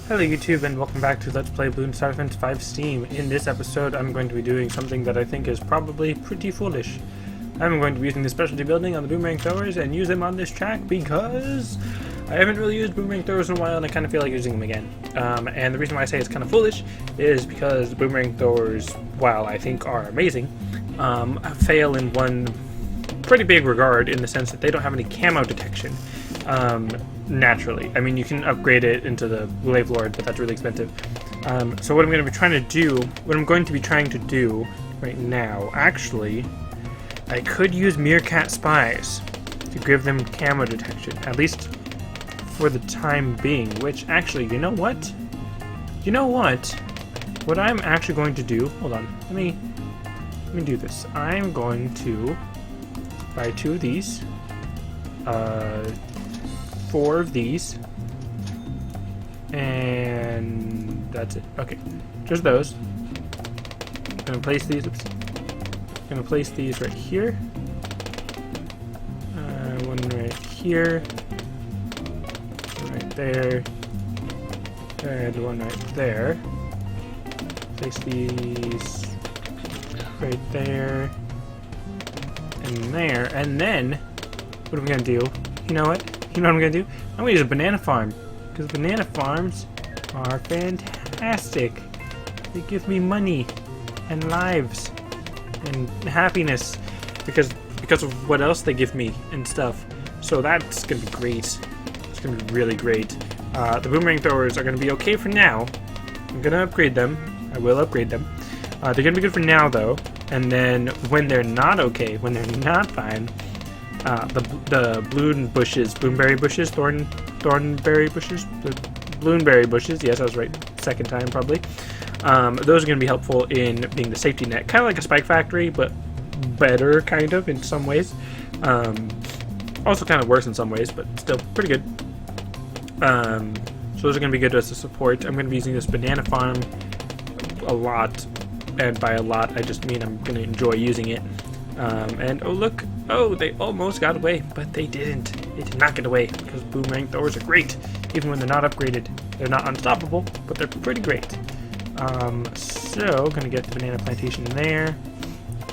Hello YouTube and welcome back to Let's Play Bloons Tower Defense 5 Steam. In this episode I'm going to be doing something that I think is probably pretty foolish. I'm going to be using the specialty building on the boomerang throwers and use them on this track because I haven't really used boomerang throwers in a while and I kind of feel like using them again. And the reason why I say it's kind of foolish is because the boomerang throwers, while I think are amazing, fail in one pretty big regard in the sense that they don't have any camo detection. Naturally. I mean, you can upgrade it into the Glaive Lord, but that's really expensive. So what I'm going to be trying to do right now, actually, I could use Meerkat Spies to give them camo detection, at least for the time being, which actually, you know what? What I'm actually going to do, hold on, let me do this. I'm going to buy 2 of these, 4 of these, and that's it. Okay, just those. I'm gonna place these. Oops. I'm gonna place these right here. One right here. One right there. And one right there. Place these right there. And there. And then, what are we gonna do? You know what? You know what I'm going to do? I'm going to use a banana farm. Because banana farms are fantastic. They give me money and lives and happiness because of what else they give me and stuff. So that's going to be great. It's going to be really great. The boomerang throwers are going to be okay for now. I'm going to upgrade them. I will upgrade them. They're going to be good for now though. And then when they're not okay, when they're not fine, the bloomberry bushes, yes, I was right, second time probably. Those are going to be helpful in being the safety net, kind of like a spike factory, but better, kind of, in some ways. Also kind of worse in some ways, but still pretty good. So those are going to be good as a support. I'm going to be using this banana farm a lot, and by a lot, I just mean I'm going to enjoy using it. And oh look, oh, they almost got away, but they didn't. They did not get away because boomerang throwers are great, even when they're not upgraded. They're not unstoppable, but they're pretty great. So gonna get the banana plantation there.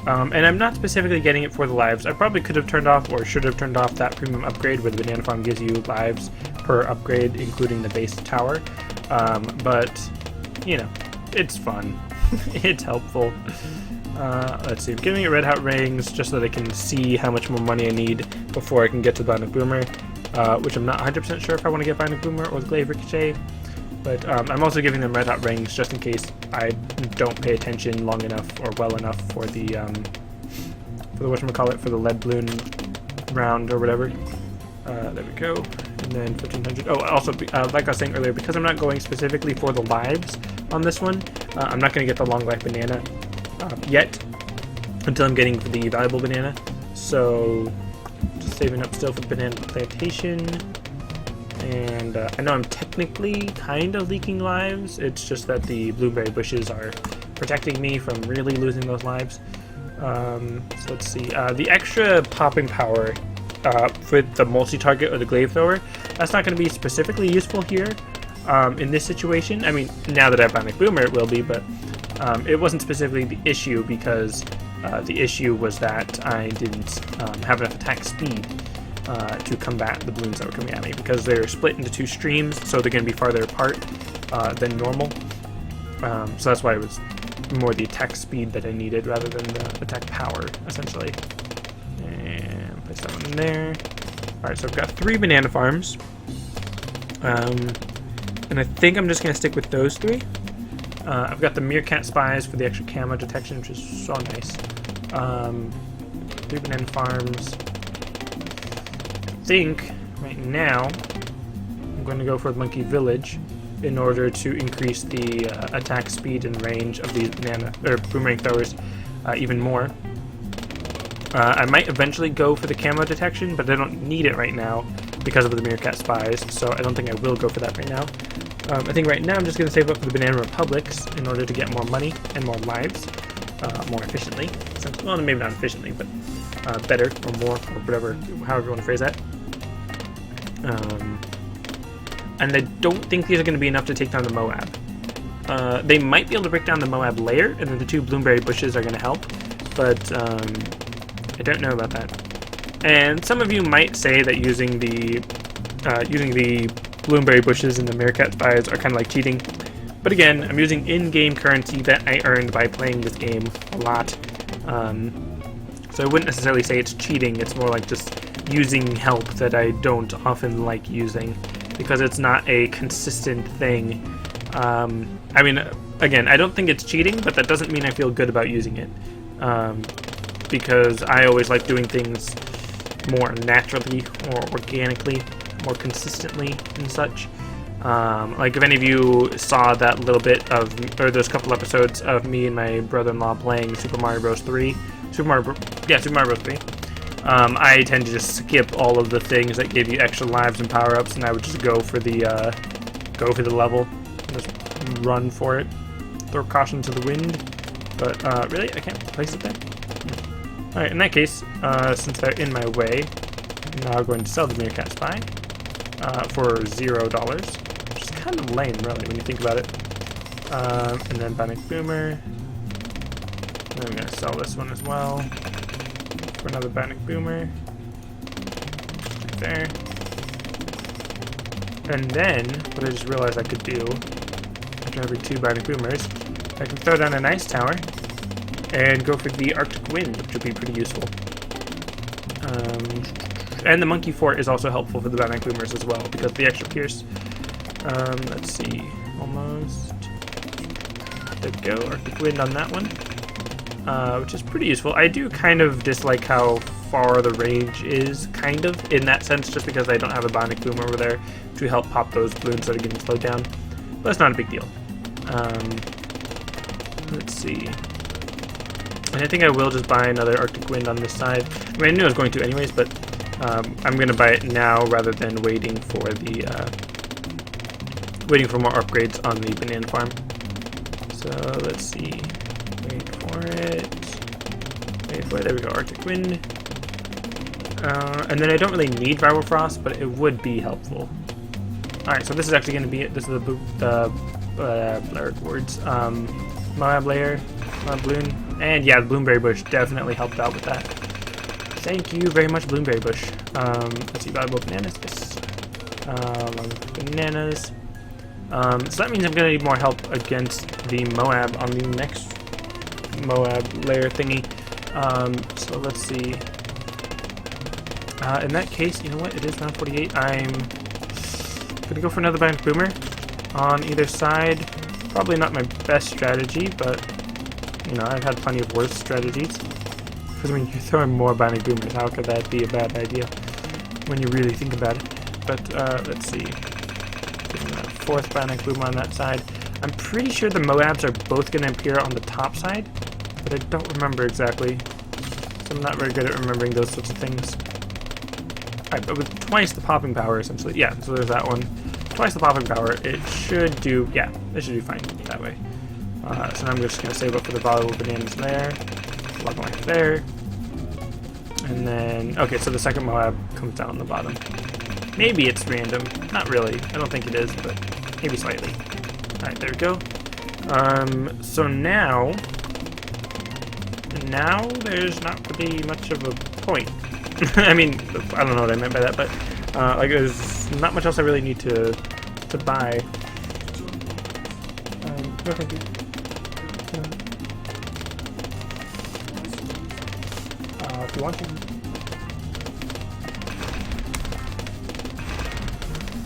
And I'm not specifically getting it for the lives. I probably could have turned off or should have turned off that premium upgrade where the banana farm gives you lives per upgrade, including the base tower. But you know, it's fun. It's helpful. Let's see, I'm giving it red hot rings just so they can see how much more money I need before I can get to the Bionic Boomer, which I'm not 100% sure if I want to get Bionic Boomer or the Glaive Ricochet, but I'm also giving them red hot rings just in case I don't pay attention long enough or well enough for the whatchamacallit, for the lead balloon round or whatever. There we go, and then 1500. Oh, also, like I was saying earlier, because I'm not going specifically for the lives on this one, I'm not going to get the long life banana yet, until I'm getting the valuable banana. So just saving up still for the banana plantation. And I know I'm technically kind of leaking lives. It's just that the blueberry bushes are protecting me from really losing those lives. So let's see. The extra popping power for the multi-target or the glaive thrower, that's not going to be specifically useful here in this situation. I mean, now that I have Bionic Boomer, it will be, but it wasn't specifically the issue because the issue was that I didn't have enough attack speed to combat the balloons that were coming at me because they're split into 2 streams, so they're going to be farther apart than normal. So that's why it was more the attack speed that I needed rather than the attack power, essentially. And place that one in there. Alright, so I've got 3 banana farms. And I think I'm just going to stick with those 3. I've got the Meerkat Spies for the extra camo detection, which is so nice. 3 banana farms. I think right now I'm going to go for Monkey Village in order to increase the attack speed and range of these boomerang throwers even more. I might eventually go for the camo detection, but I don't need it right now because of the Meerkat Spies, so I don't think I will go for that right now. I think right now I'm just going to save up for the Banana Republics in order to get more money and more lives, more efficiently. Well, maybe not efficiently, but better or more or whatever, however you want to phrase that. and I don't think these are going to be enough to take down the Moab. They might be able to break down the Moab layer, and then the 2 bloomberry bushes are going to help, but I don't know about that. And some of you might say that using the bloomberry bushes and the meerkat spies are kind of like cheating, but again, I'm using in-game currency that I earned by playing this game a lot. So I wouldn't necessarily say it's cheating, it's more like just using help that I don't often like using, because it's not a consistent thing. I mean, again, I don't think it's cheating, but that doesn't mean I feel good about using it. Because I always like doing things more naturally, more organically, more consistently, and such. Like if any of you saw that little bit of, or those couple episodes of me and my brother-in-law playing Super Mario Bros. 3, Super Mario Bros. 3. I tend to just skip all of the things that give you extra lives and power-ups, and I would just go for the level, just run for it, throw caution to the wind. But really, I can't place it there. All right, in that case, since they're in my way, I'm now going to sell the meerkat spy for $0, which is kind of lame, really, when you think about it. And then Bionic Boomer. And then I'm going to sell this one as well for another Bionic Boomer. Right there. And then, what I just realized I could do, after having 2 Bionic Boomers, I can throw down a nice tower and go for the Arctic Wind, which would be pretty useful. And the Monkey Fort is also helpful for the Bionic Boomers as well, because of the extra Pierce. Let's see, almost. There we go, Arctic Wind on that one, which is pretty useful. I do kind of dislike how far the range is, kind of, in that sense, just because I don't have a Bionic Boom over there to help pop those balloons that are getting slowed down. But it's not a big deal. Let's see. And I think I will just buy another Arctic Wind on this side. I mean, I knew I was going to anyways, but I'm going to buy it now rather than waiting for the waiting for more upgrades on the banana farm. So let's see. Wait for it. Wait for it. There we go. Arctic Wind. And then I don't really need Viral Frost, but it would be helpful. All right. So this is actually going to be it. This is the blurred words. Moab layer, Moab balloon. And yeah, the Bloomberry Bush definitely helped out with that. Thank you very much, Bloomberry Bush. Let's see, valuable bananas. Yes. Bananas. So that means I'm going to need more help against the Moab on the next Moab layer thingy. So let's see. In that case, you know what? It is round 48. I'm going to go for another Bionic Boomer on either side. Probably not my best strategy, but you know, I've had plenty of worse strategies. Because when you're throwing more Bionic Boomers, how could that be a bad idea when you really think about it? But let's see. Getting a 4th Bionic Boomer on that side. I'm pretty sure the Moabs are both going to appear on the top side, but I don't remember exactly. So I'm not very good at remembering those sorts of things. Alright, but with twice the popping power, essentially. Yeah, so there's that one. Twice the popping power, it should do, yeah, it should do fine that way. So now I'm just going to save up for the valuable bananas there, log life there, and then, okay, so the second Moab comes down on the bottom. Maybe it's random, not really, I don't think it is, but maybe slightly. Alright, there we go. So now there's not really much of a point. I mean, I don't know what I meant by that, but like there's not much else I really need to buy. No, thank you. If you want to.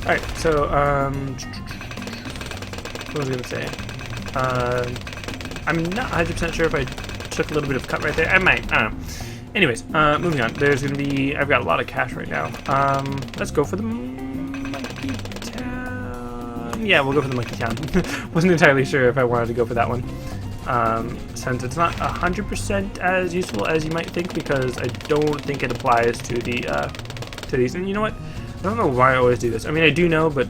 Alright, so what was I gonna say? I'm not 100% sure if I took a little bit of cut right there. I might. I don't know. Anyways, moving on. There's gonna be. I've got a lot of cash right now. Let's go for the Monkey Town. Yeah, we'll go for the Monkey Town. Wasn't entirely sure if I wanted to go for that one. Since it's not 100% as useful as you might think, because I don't think it applies to the to these. And you know what? I don't know why I always do this. I mean, I do know, but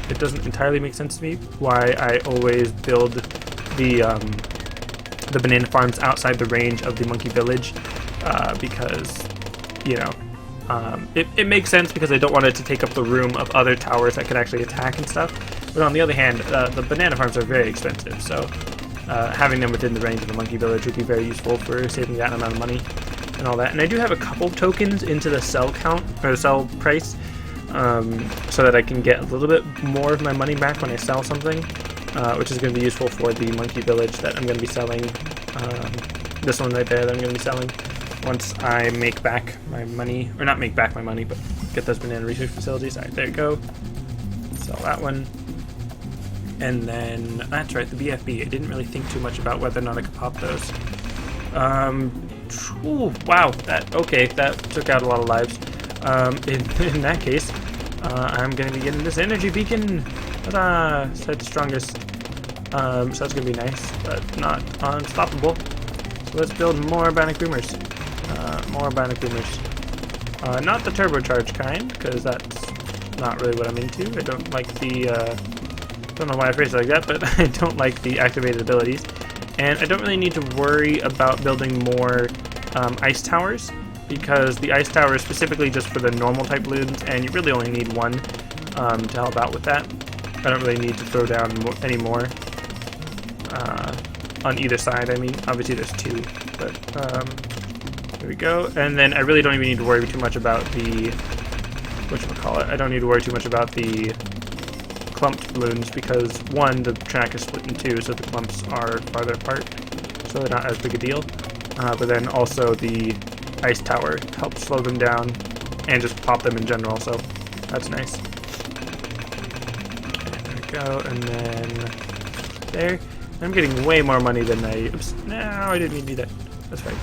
it doesn't entirely make sense to me why I always build the banana farms outside the range of the monkey village, because, you know, It makes sense because I don't want it to take up the room of other towers that could actually attack and stuff. But on the other hand, the banana farms are very expensive, so having them within the range of the monkey village would be very useful for saving that amount of money and all that. And I do have a couple tokens into the sell count or sell price, so that I can get a little bit more of my money back when I sell something, which is going to be useful for the monkey village that I'm going to be selling. This one right there that I'm going to be selling once I make back my money, or not make back my money, but get those banana research facilities. All right, there you go. Sell that one. And then, that's right, the BFB. I didn't really think too much about whether or not I could pop those. Ooh, wow, that took out a lot of lives. In that case, I'm going to be getting this energy beacon. Ta-da! Set the strongest. So that's going to be nice, but not unstoppable. So let's build more Bionic Boomers. More Bionic Boomers. Not the turbocharged kind, because that's not really what I'm into. I don't like the, don't know why I phrased it like that, but I don't like the activated abilities. And I don't really need to worry about building more ice towers, because the ice tower is specifically just for the normal type balloons, and you really only need one to help out with that. I don't really need to throw down any more on either side. I mean, obviously there's two, but there we go. And then I really don't even need to worry too much about the, whatchamacallit, I don't need to worry too much about the clumped balloons, because one, the track is split in two, so the clumps are farther apart, so they're not as big a deal. But then also the ice tower helps slow them down and just pop them in general, so that's nice. There we go, and then there. I'm getting way more money than I... Oops, no, I didn't mean to do that. That's right.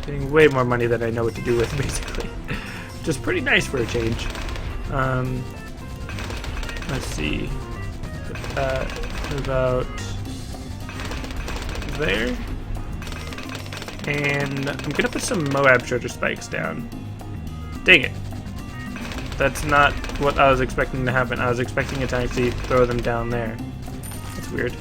Getting way more money than I know what to do with, basically. Which is pretty nice for a change. Let's see. Put that about there. And I'm gonna put some Moab treasure spikes down. Dang it. That's not what I was expecting to happen. I was expecting it to actually throw them down there. That's weird.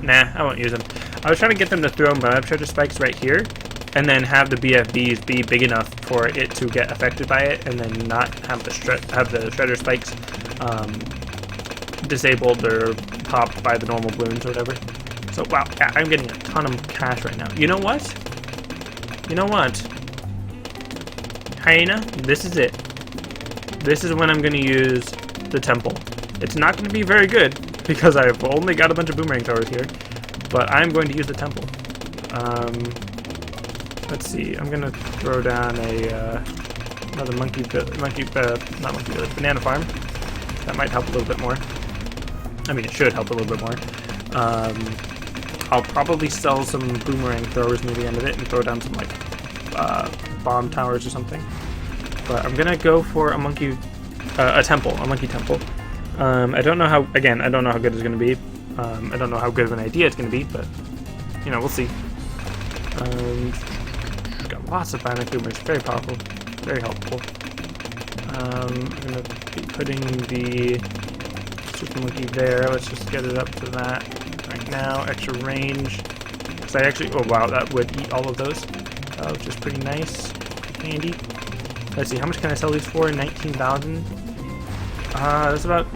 Nah, I won't use them. I was trying to get them to throw Moab treasure spikes right here, and then have the BFBs be big enough for it to get affected by it, and then not have the shredder spikes disabled or popped by the normal balloons or whatever. So wow, yeah, I'm getting a ton of cash right now. You know what? You know what? Hyena, this is it. This is when I'm going to use the temple. It's not going to be very good, because I've only got a bunch of boomerang throwers here, but I'm going to use the temple. Let's see, I'm going to throw down another banana farm. That might help a little bit more. I mean, it should help a little bit more. I'll probably sell some boomerang throwers near the end of it and throw down some, like, bomb towers or something. But I'm gonna go for a monkey temple. I don't know how, again, I don't know how good it's gonna be. I don't know how good of an idea it's gonna be, but, you know, we'll see. Got lots of Bionic Boomers, very powerful, very helpful. I'm gonna be putting the Super Monkey there. Let's just get it up to that right now. Extra range. Because I actually, oh wow, that would eat all of those. Which is pretty nice, pretty handy. Let's see, how much can I sell these for? 19,000. That's about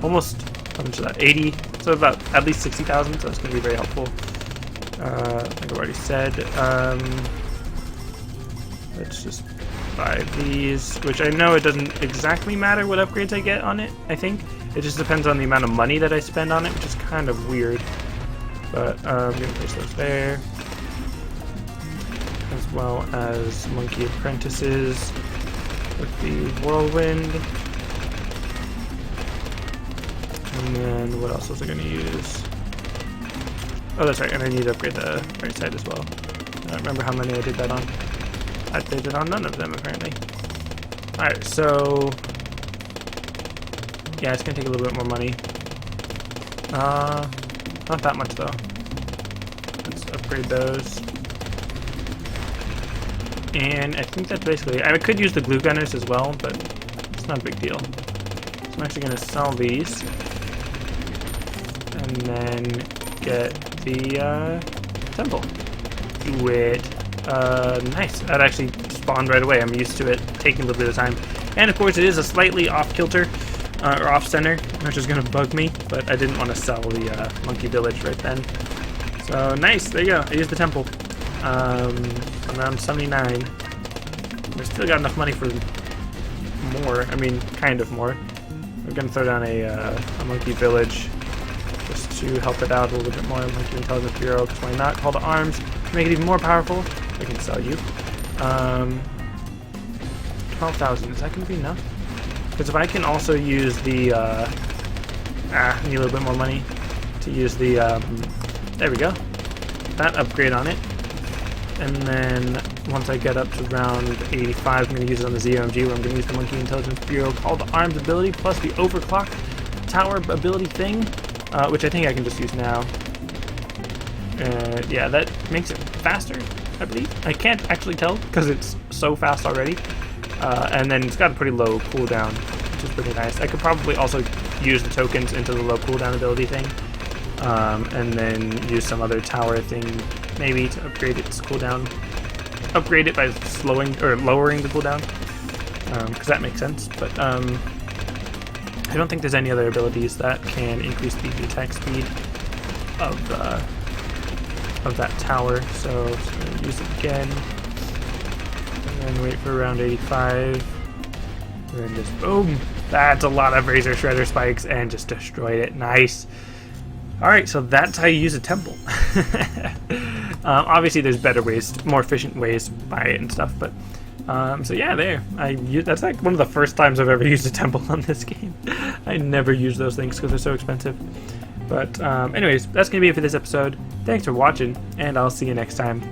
almost, how much is that? 80. So about at least 60,000. So that's going to be very helpful. Like I've already said. Let's just buy these, which I know it doesn't exactly matter what upgrades I get on it. I think it just depends on the amount of money that I spend on it, which is kind of weird. But I'm going to place those there, as well as monkey apprentices with the whirlwind. And then what else was I going to use? Oh, that's right, and I need to upgrade the right side as well. I don't remember how many I did that on. I did it on none of them, apparently. Alright, so yeah, it's going to take a little bit more money. Not that much, though. Let's upgrade those. And I think that's basically... I could use the glue gunners as well, but it's not a big deal. So I'm actually going to sell these. And then get the temple. do it. Nice. That actually spawned right away. I'm used to it taking a little bit of time. And of course, it is a slightly off-kilter, or off-center, which is going to bug me, but I didn't want to sell the monkey village right then. So, nice. There you go. I used the temple. Around 79. I still got enough money for more. I mean, kind of more. We're going to throw down a monkey village just to help it out a little bit more. Monkey Intelligence Bureau, because why not? Call to arms to make it even more powerful. I can sell you. 12,000. Is that going to be enough? Because if I can also use the... I need a little bit more money to use the... there we go. That upgrade on it. And then once I get up to round 85, I'm going to use it on the ZOMG, where I'm going to use the Monkey Intelligence Bureau Call to Arms ability, plus the Overclock Tower ability thing, which I think I can just use now. Yeah, that makes it faster, I believe. I can't actually tell, because it's so fast already. And then it's got a pretty low cooldown, which is pretty nice. I could probably also use the tokens into the low cooldown ability thing. And then use some other tower thing, maybe, to upgrade its cooldown. Upgrade it by slowing or lowering the cooldown, because that makes sense. But I don't think there's any other abilities that can increase the attack speed of that tower. So just gonna use it again, and then wait for round 85, and then just boom. That's a lot of Razor Shredder spikes, and just destroyed it. Nice. Alright, so that's how you use a temple. Obviously there's better ways, more efficient ways to buy it and stuff, but so yeah, there. That's like one of the first times I've ever used a temple on this game. I never use those things because they're so expensive. But anyways, that's going to be it for this episode. Thanks for watching, and I'll see you next time.